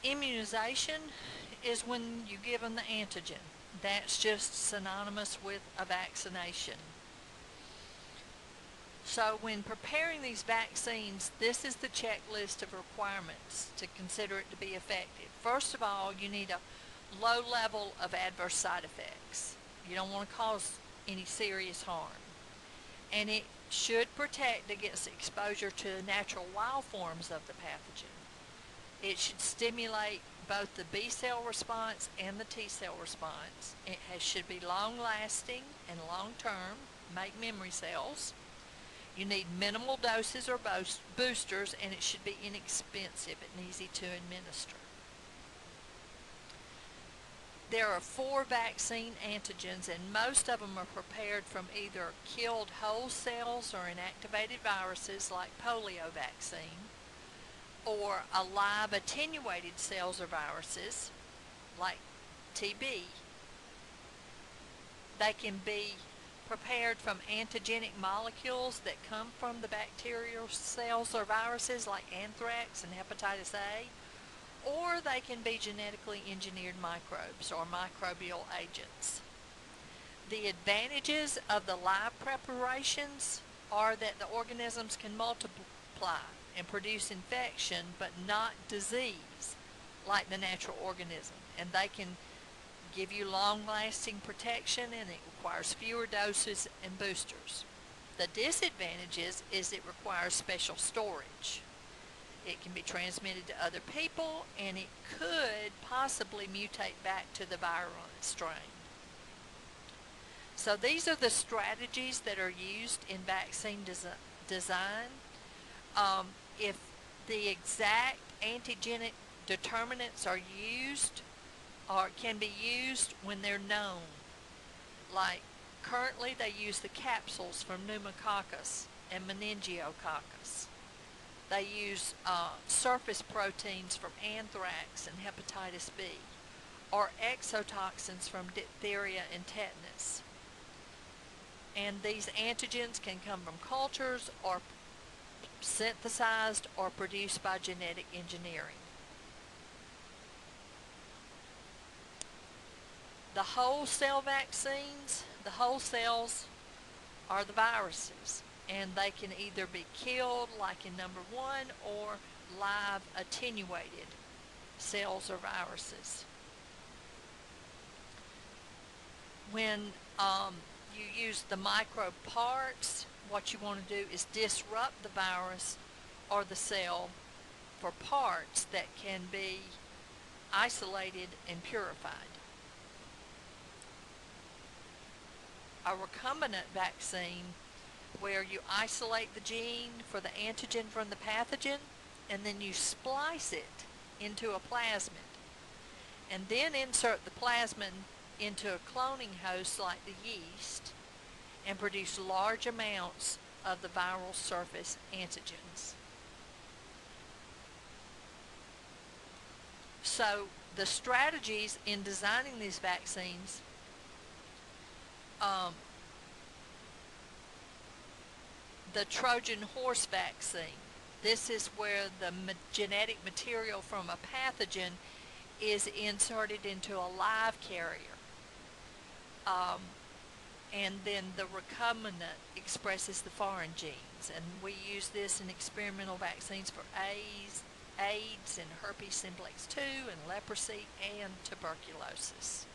Immunization is when you give them the antigen. That's just synonymous with a vaccination. So when preparing these vaccines, this is the checklist of requirements to consider it to be effective. First of all, you need a low level of adverse side effects. You don't want to cause any serious harm. And it should protect against exposure to natural wild forms of the pathogen. It should stimulate both the B cell response and the T cell response. Should be long lasting and long term, make memory cells. You need minimal doses or boosters, and it should be inexpensive and easy to administer. There are 4 vaccine antigens, and most of them are prepared from either killed whole cells or inactivated viruses like polio vaccine, or alive attenuated cells or viruses like TB. They can be prepared from antigenic molecules that come from the bacterial cells or viruses like anthrax and hepatitis A, or they can be genetically engineered microbes or microbial agents. The advantages of the live preparations are that the organisms can multiply and produce infection but not disease like the natural organism, and they can give you long-lasting protection, and it requires fewer doses and boosters. The disadvantages is it requires special storage. It can be transmitted to other people, and it could possibly mutate back to the virulent strain. So these are the strategies that are used in vaccine design. If the exact antigenic determinants are used, or can be used when they're known. Like currently they use the capsules from pneumococcus and meningiococcus. They use surface proteins from anthrax and hepatitis B, or exotoxins from diphtheria and tetanus. And these antigens can come from cultures or synthesized or produced by genetic engineering. The whole cell vaccines, the whole cells are the viruses, and they can either be killed like in number 1 or live attenuated cells or viruses. When you use the microbe parts, what you want to do is disrupt the virus or the cell for parts that can be isolated and purified. A recombinant vaccine, where you isolate the gene for the antigen from the pathogen, and then you splice it into a plasmid, and then insert the plasmid into a cloning host like the yeast, and produce large amounts of the viral surface antigens. So the strategies in designing these vaccines, the Trojan horse vaccine. This is where the genetic material from a pathogen is inserted into a live carrier. And then the recombinant expresses the foreign genes. And we use this in experimental vaccines for AIDS and herpes simplex 2 and leprosy and tuberculosis.